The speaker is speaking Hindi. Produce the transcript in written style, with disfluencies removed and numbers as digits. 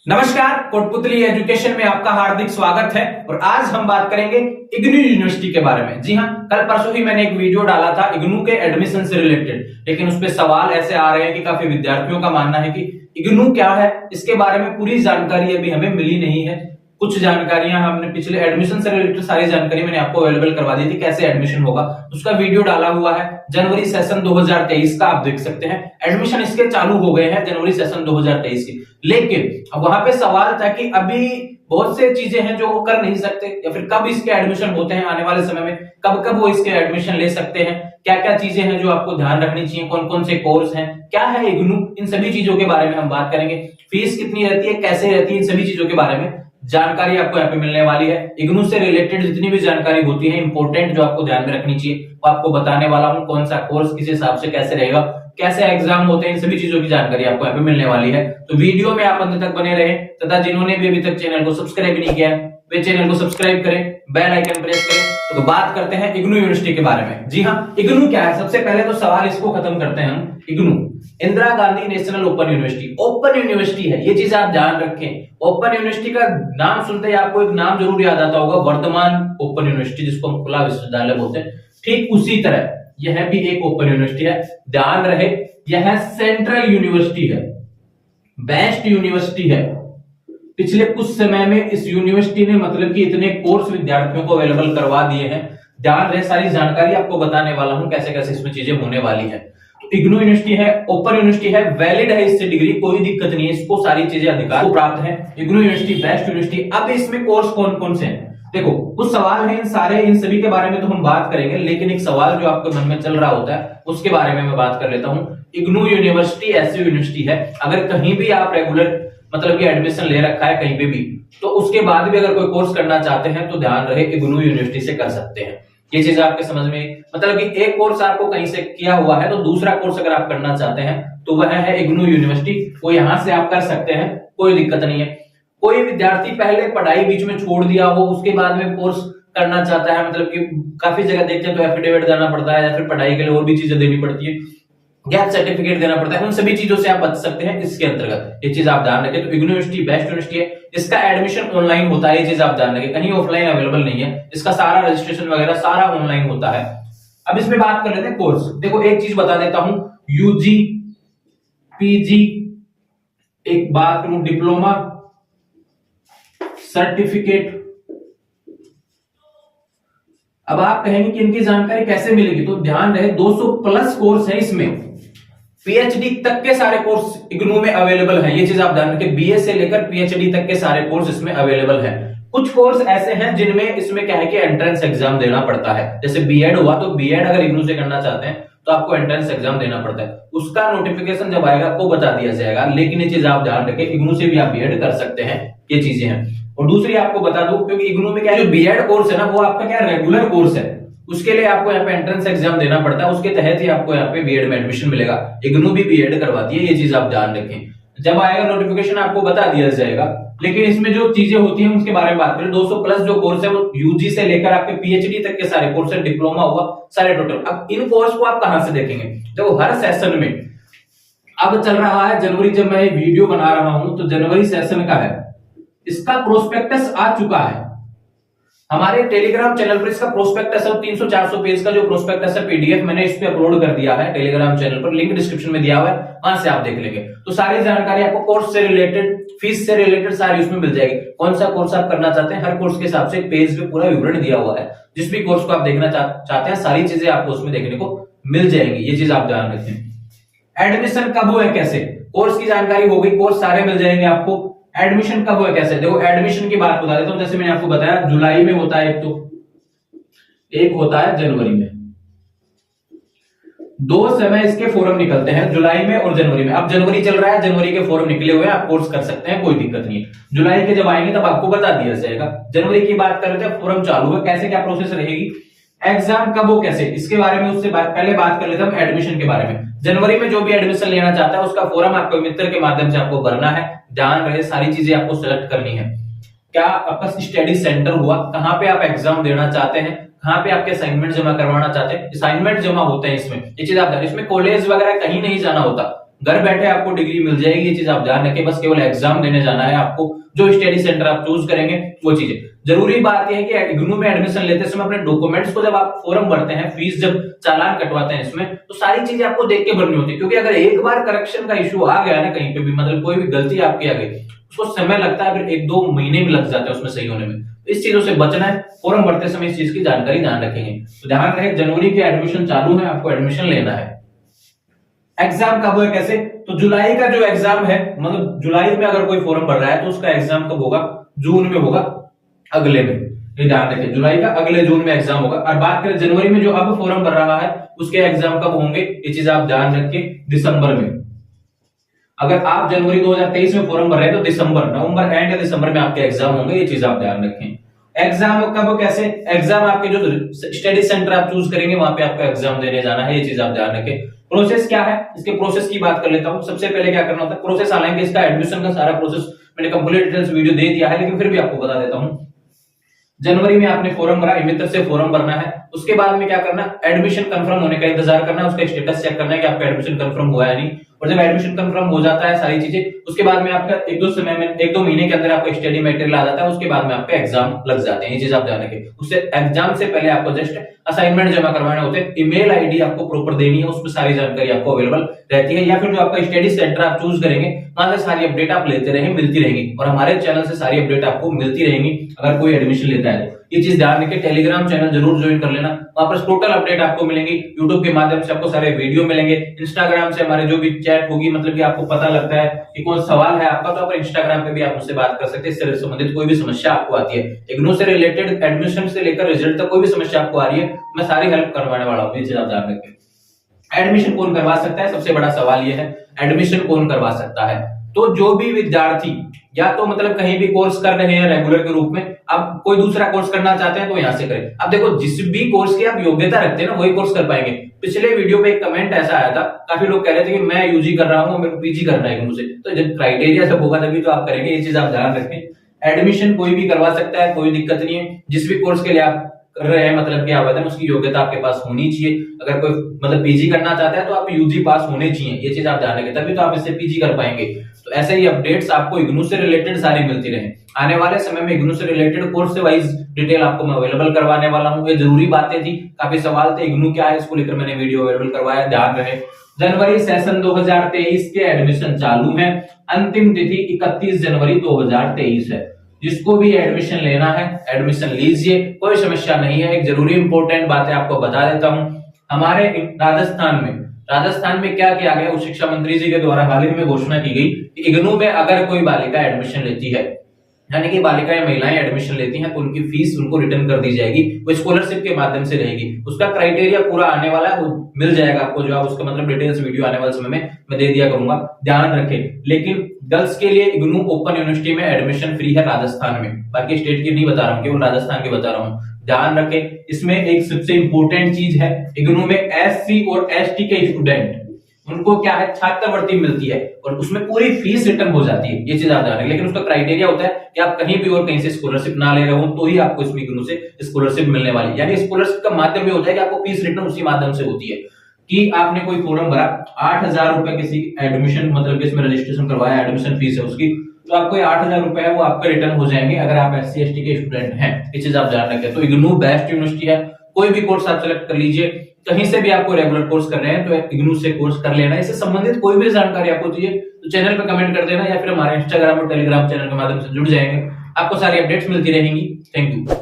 नमस्कार, कोटपुतली एजुकेशन में आपका हार्दिक स्वागत है। और आज हम बात करेंगे इग्नू यूनिवर्सिटी के बारे में। जी हाँ, कल परसों ही मैंने एक वीडियो डाला था इग्नू के एडमिशन से रिलेटेड, लेकिन उस पे सवाल ऐसे आ रहे हैं कि काफी विद्यार्थियों का मानना है कि इग्नू क्या है, इसके बारे में पूरी जानकारी अभी हमें मिली नहीं है। कुछ जानकारियां हमने पिछले एडमिशन से रिलेटेड सारी जानकारी मैंने आपको अवेलेबल करवा दी थी, कैसे एडमिशन होगा उसका वीडियो डाला हुआ है। जनवरी सेशन 2023 का आप देख सकते हैं, एडमिशन इसके चालू हो गए हैं जनवरी सेशन 2023 की। लेकिन वहां पे सवाल था कि अभी बहुत से चीजें हैं जो वो कर नहीं सकते, या फिर कब इसके एडमिशन होते हैं आने वाले समय में, कब कब वो इसके एडमिशन ले सकते हैं, क्या क्या चीजें हैं जो आपको ध्यान रखनी चाहिए, कौन कौन से कोर्स हैं, क्या है इग्नू, इन सभी चीजों के बारे में हम बात करेंगे। फीस कितनी रहती है, कैसे रहती है, इन सभी चीजों के बारे में जानकारी आपको यहाँ पे मिलने वाली है। इग्नू से रिलेटेड जितनी भी जानकारी होती है इंपॉर्टेंट, जो आपको ध्यान में रखनी चाहिए, वो आपको बताने वाला हूँ। कौन सा कोर्स किस हिसाब से कैसे रहेगा, कैसे एग्जाम होते हैं, इन सभी चीजों की जानकारी आपको यहाँ पे मिलने वाली है। तो वीडियो में आप अंत तक बने रहे, तथा जिन्होंने भी अभी तक चैनल को सब्सक्राइब नहीं किया वे चैनल को सब्सक्राइब करें, बेल आइकन प्रेस करें। तो बात करते हैं इग्नू यूनिवर्सिटी के बारे में। जी हाँ, इग्नू क्या है, सबसे पहले तो सवाल इसको खत्म करते हैं हम। IGNOU Indira Gandhi national open university, open university है, ये चीज आप ध्यान रखें। ओपन यूनिवर्सिटी का नाम सुनते ही आपको एक नाम जरूर याद आता होगा, वर्धमान ओपन यूनिवर्सिटी, जिसको हम खुला विश्वविद्यालय बोलते हैं। ठीक उसी तरह यह भी एक ओपन यूनिवर्सिटी है। ध्यान रहे, यह सेंट्रल यूनिवर्सिटी है, बेस्ट यूनिवर्सिटी है। पिछले कुछ समय में इस यूनिवर्सिटी ने मतलब कि इतने कोर्स विद्यार्थियों को अवेलेबल करवा दिए हैं। ध्यान रहे, सारी जानकारी आपको बताने वाला हूं कैसे कैसे इसमें चीजें होने वाली है। तो इग्नू यूनिवर्सिटी है, ओपन यूनिवर्सिटी है, वैलिड है इससे डिग्री, कोई दिक्कत नहीं है, इसको सारी चीजें अधिकार को प्राप्त है। IGNOU university best university. अब इसमें कोर्स कौन कौन से हैं, देखो कुछ सवाल है, इन सभी के बारे में तो हम बात करेंगे, लेकिन एक सवाल जो आपके मन में चल रहा होता है उसके बारे में मैं बात कर लेता हूं। इग्नू यूनिवर्सिटी ऐसी यूनिवर्सिटी है, अगर कहीं भी आप रेगुलर मतलब कि एडमिशन ले रखा है कहीं पे भी, तो उसके बाद भी अगर कोई कोर्स करना चाहते हैं तो ध्यान रहे इग्नू यूनिवर्सिटी से कर सकते हैं। ये चीज आपके समझ में, मतलब कि एक कोर्स आपको कहीं से किया हुआ है तो दूसरा कोर्स अगर आप करना चाहते हैं तो वह है इग्नू यूनिवर्सिटी, वो यहां से आप कर सकते हैं, कोई दिक्कत नहीं है। कोई विद्यार्थी पहले पढ़ाई बीच में छोड़ दिया हो, उसके बाद में कोर्स करना चाहता है, मतलब कि काफी जगह देखते हैं तो एफिडेविट देना पड़ता है, या फिर पढ़ाई के लिए और भी चीजें देनी पड़ती है, गैप सर्टिफिकेट देना पड़ता है, उन सभी चीजों से आप बच सकते हैं इसके अंतर्गत। ये चीज आप ध्यान रखें। तो इग्नू यूनिवर्सिटी बेस्ट यूनिवर्सिटी है, इसका एडमिशन ऑनलाइन होता है, ये चीज आप ध्यान रखें, कहीं ऑफलाइन अवेलेबल नहीं है, इसका सारा रजिस्ट्रेशन वगैरह सारा ऑनलाइन होता है। अब इसमें बात कर लेते हैं कोर्स। देखो एक चीज बता देता हूं, यूजी, पीजी, एक बात करूं डिप्लोमा, सर्टिफिकेट। अब आप कहेंगे कि इनकी जानकारी कैसे मिलेगी, तो ध्यान रहे 200 प्लस कोर्स है इसमें, पीएचडी तक के सारे कोर्स इग्नू में अवेलेबल है। ये चीज आप ध्यान रखें, बीए से लेकर पीएचडी तक के सारे कोर्स इसमें अवेलेबल है। कुछ कोर्स ऐसे हैं जिनमें इसमें क्या है कि एंट्रेंस एग्जाम देना पड़ता है, जैसे बीएड हुआ, तो बीएड अगर इग्नू से करना चाहते हैं तो आपको एंट्रेंस एग्जाम देना पड़ता है, उसका नोटिफिकेशन जब आएगा आपको बता दिया जाएगा। लेकिन ये चीज आप ध्यान रखें, इग्नू से भी आप बीएड कर सकते हैं, ये चीजें हैं। और दूसरी आपको बता दूं, क्योंकि इग्नू में क्या है, जो बीएड कोर्स है ना वो आपका क्या रेगुलर कोर्स है, उसके लिए आपको यहाँ पे एंट्रेंस एग्जाम देना पड़ता है, उसके तहत ही आपको यहाँ पे बीएड में एडमिशन मिलेगा। इग्नू भी बीएड करवाती है, ये चीज आप ध्यान रखें। जब आएगा नोटिफिकेशन आपको बता दिया जाएगा। लेकिन इसमें जो चीजें होती हैं उसके बारे में बात करें, 200 प्लस जो कोर्स है वो यूजी से लेकर आपके पीएचडी तक के सारे कोर्स है, डिप्लोमा हुआ, सारे टोटल। अब इन कोर्स को आप कहां से देखेंगे, देखो हर सेशन में अब चल रहा है जनवरी, जब मैं वीडियो बना रहा हूं तो जनवरी सेशन का है, इसका प्रोस्पेक्टस आ चुका है हमारे टेलीग्राम चैनल पर। इसका प्रोस्पेक्टस है 300-400 पेज का जो प्रोस्पेक्टस है, पीडीएफ मैंने इस पे अपलोड कर दिया है टेलीग्राम चैनल पर, लिंक डिस्क्रिप्शन में दिया हुआ है, वहां से आप देख लेंगे। तो सारी जानकारी आपको कोर्स से रिलेटेड, फीस से रिलेटेड सारी उसमें मिल जाएगी। कौन सा कोर्स आप करना चाहते हैं, हर कोर्स के हिसाब से एक पेज पे पूरा विवरण दिया हुआ है। जिस भी कोर्स को आप देखना चाहते हैं सारी चीजें आपको उसमें देखने को मिल जाएंगी, ये चीज आप ध्यान रखें। एडमिशन कब हुआ है, कैसे, कोर्स की जानकारी हो गई, कोर्स सारे मिल जाएंगे आपको। एडमिशन कब हुआ कैसे, देखो एडमिशन की बात बता देता हूं। जैसे मैंने आपको बताया जुलाई में होता है, एक होता है जनवरी में, दो समय इसके फॉर्म निकलते हैं, जुलाई में और जनवरी में। अब जनवरी चल रहा है, जनवरी के फॉर्म निकले हुए हैं, आप कोर्स कर सकते हैं, कोई दिक्कत नहीं है। जुलाई के जब आएंगे तब आपको बता दिया जाएगा। जनवरी की बात कर रहे थे, फॉर्म चालू है, कैसे क्या प्रोसेस रहेगी, एग्जाम कब हो कैसे, इसके बारे में उससे पहले बात कर लेते हैं एडमिशन के बारे में। जनवरी में जो भी एडमिशन लेना चाहता है उसका फॉर्म आपको मित्र के माध्यम से आपको भरना है। ध्यान रहे सारी चीजें आपको सेलेक्ट करनी है, क्या आपका स्टडी सेंटर हुआ, कहां पे आप एग्जाम देना चाहते हैं, कहां पे आपके असाइनमेंट जमा करवाना चाहते हैं, असाइनमेंट जमा होते हैं इसमें, ये चीज आप, इसमें कॉलेज वगैरह कहीं नहीं जाना होता, घर बैठे आपको डिग्री मिल जाएगी, ये चीज आप ध्यान रखें। बस केवल एग्जाम देने जाना है आपको, जो स्टडी सेंटर आप चूज करेंगे वो चीजें। जरूरी बात यह है कि इग्नू में एडमिशन लेते समय अपने डॉक्यूमेंट्स को, जब आप फॉर्म भरते हैं, फीस जब चालान कटवाते हैं इसमें, तो सारी चीजें आपको देख के भरनी होती है, क्योंकि अगर एक बार करेक्शन का इश्यू आ गया ना कहीं पे भी, मतलब कोई भी गलती आपकी आ गई, उसको समय लगता है, फिर 1-2 महीने भी लग जाते हैं उसमें सही होने में। इस चीजों से बचना है, फॉर्म भरते समय इस चीज की जानकारी ध्यान रखेंगे। तो ध्यान रहे, जनवरी के एडमिशन चालू है, आपको एडमिशन लेना है। एग्जाम कब है, कैसे? तो जुलाई का जो एग्जाम है, मतलब जुलाई में अगर कोई फॉर्म भर रहा है तो उसका एग्जाम कब होगा? जून में होगा, अगले में। ये ध्यान रखें, जुलाई का अगले जून में एग्जाम होगा। और बात करें जनवरी में जो अब फॉर्म भर रहा है, उसके एग्जाम कब होंगे, ये चीज आप ध्यान रखिए, दिसंबर में। अगर आप जनवरी 2023 में फॉर्म भर रहे हैं तो दिसंबर, नवंबर एंड या दिसंबर में आपके एग्जाम होंगे, ये चीज आप ध्यान रखें। एग्जाम कब, कैसे? एग्जाम आपके जो स्टडी सेंटर आप चूज करेंगे वहां पे आपको एग्जाम देने जाना है, ये चीज आप ध्यान रखें। प्रोसेस क्या है, इसके प्रोसेस की बात कर लेता हूं। सबसे पहले क्या करना होता है, प्रोसेस, हालांकि इसका एडमिशन का सारा प्रोसेस मैंने कंप्लीट डिटेल्स वीडियो दे दिया है, लेकिन फिर भी आपको बता देता हूं। जनवरी में आपने फॉर्म भरा, मित्र से फॉर्म भरना है। उसके बाद में क्या करना, एडमिशन कंफर्म होने का इंतजार करना है, उसका स्टेटस चेक करना है कि आपका एडमिशन कंफर्म हुआ है नहीं। और जब एडमिशन कंफर्म हो जाता है सारी चीजें, उसके बाद में आपका 1-2 महीने के अंदर आपका स्टडी मटेरियल आ जाता है, उसके बाद में आपका एग्जाम लग जाते हैं, ये चीज आप ध्यान रखें। उससे एग्जाम से पहले आपको जस्ट असाइनमेंट जमा करवाने होते हैं, ईमेल आईडी आपको प्रॉपर देनी है, उसमें सारी जानकारी आपको अवेलेबल रहती है, या फिर जो आपका स्टडी सेंटर आप चूज करेंगे वहां से सारी अपडेट आप लेते रहेंगे, मिलती रहेंगी। और हमारे चैनल से सारी अपडेट आपको मिलती रहेंगी अगर कोई एडमिशन लेता है तो। ये चीज ध्यान रखिए, टेलीग्राम चैनल जरूर ज्वाइन कर लेना, वहां पर टोटल अपडेट आपको मिलेंगी। यूट्यूब के माध्यम से आपको सारे वीडियो मिलेंगे, इंस्टाग्राम से हमारे जो भी चैट होगी, मतलब कि आपको पता लगता है कि कौन सवाल है आपका, तो आप इंस्टाग्राम पे भी आप मुझसे बात कर सकते हैं। इससे संबंधित कोई भी समस्या आपको आती है, इग्नू से रिलेटेड, एडमिशन से लेकर रिजल्ट तक कोई भी समस्या आपको आ रही है, मैं सारी हेल्प करवाने वाला हूं, ये चीज आप ध्यान रखें। एडमिशन कौन करवा सकता है, सबसे बड़ा सवाल ये है, एडमिशन कौन करवा सकता है? तो जो भी विद्यार्थी या तो मतलब कहीं भी कोर्स कर रहे हैं रेगुलर के रूप में, अब कोई दूसरा कोर्स करना चाहते हैं तो यहां से करें। अब देखो, जिस भी कोर्स की आप योग्यता रखते हैं ना, वही कोर्स कर पाएंगे। पिछले वीडियो में एक कमेंट ऐसा आया था, काफी लोग कह रहे थे कि मैं यूजी कर रहा हूं, मेरे को पीजी करना है मुझे, तो जब क्राइटेरिया सब होगा तभी तो आप करेंगे, ये चीज आप ध्यान रखें। एडमिशन कोई भी करवा सकता है, कोई दिक्कत नहीं है। जिस भी कोर्स के लिए आप कर रहे हैं, मतलब कि आवेदन, उसकी योग्यता आपके पास होनी चाहिए। अगर कोई मतलब पीजी करना चाहता है तो आप यूजी पास होने चाहिए, ये चीज आप ध्यान रखें, तभी तो आप इससे पीजी कर पाएंगे। तो ऐसे ही अपडेट्स आपको इग्नू से रिलेटेड सारी मिलती रहे। आने वाले समय में इग्नू से रिलेटेड कोर्स से वाइज डिटेल आपको मैं अवेलेबल करवाने वाला हूं। ये जरूरी बातें थी, काफी सवाल थे इग्नू क्या है, इसको लेकर मैंने वीडियो अवेलेबल करवाया, ध्यान रहे। जनवरी सेशन 2023 के एडमिशन चालू है, अंतिम तिथि 31 जनवरी 2023 है। जिसको भी एडमिशन लेना है एडमिशन लीजिए, कोई समस्या नहीं है। एक जरूरी इंपॉर्टेंट बातें आपको बता देता हूं, हमारे राजस्थान में क्या किया गया, उच्च शिक्षा मंत्री जी के द्वारा हाल ही में घोषणा की गई कि इग्नू में अगर कोई बालिका एडमिशन लेती है, यानी कि बालिकाएं महिलाएं एडमिशन लेती हैं, तो उनकी फीस उनको रिटर्न कर दी जाएगी, वो स्कॉलरशिप के माध्यम से रहेगी। उसका क्राइटेरिया पूरा आने वाला है, वो मिल जाएगा आपको, जो आप उसका मतलब डिटेल्स वीडियो आने वाले समय में मैं दे दिया करूंगा, ध्यान रखें। लेकिन गर्ल्स के लिए इग्नू ओपन यूनिवर्सिटी में एडमिशन फ्री है राजस्थान में, बाकी स्टेट की नहीं बता रहा हूँ, केवल राजस्थान की बता रहा हूँ, ध्यान रखें। इसमें एक सबसे इंपॉर्टेंट चीज है, इग्नू में एससी और एसटी के स्टूडेंट, उनको क्या है, छात्रवृत्ति मिलती है और उसमें पूरी फीस रिटर्न हो जाती है, ये चीज आप ध्यान रखें। लेकिन उसका क्राइटेरिया होता है कि आप कहीं भी और कहीं से स्कॉलरशिप ना ले रहे हो तो ही आपको इसमें इग्नू से स्कॉलरशिप मिलने वाली है। यानी स्कॉलरशिप का माध्यम ये होता है कि आपको फीस रिटर्न उसी माध्यम से होती है कि आपने कोई फॉर्म भरा, 8,000 रुपए किसी एडमिशन मतलब इसमें रजिस्ट्रेशन करवाया, एडमिशन फीस है उसकी, तो आपको 8,000 रुपए है वो आपके रिटर्न हो जाएंगे अगर आप एससी एसटी के स्टूडेंट हैं, ये चीज आप ध्यान रखें। तो इग्नू बेस्ट यूनिवर्सिटी है, कोई भी कोर्स आप सेलेक्ट कर लीजिए, कहीं से भी आपको रेगुलर कोर्स कर रहे हैं तो इग्नू से कोर्स कर लेना। इससे संबंधित कोई भी जानकारी आपको चाहिए तो चैनल पे कमेंट कर देना, या फिर हमारे इंस्टाग्राम और टेलीग्राम चैनल के माध्यम से जुड़ जाएंगे, आपको सारी अपडेट्स मिलती रहेंगी। Thank you.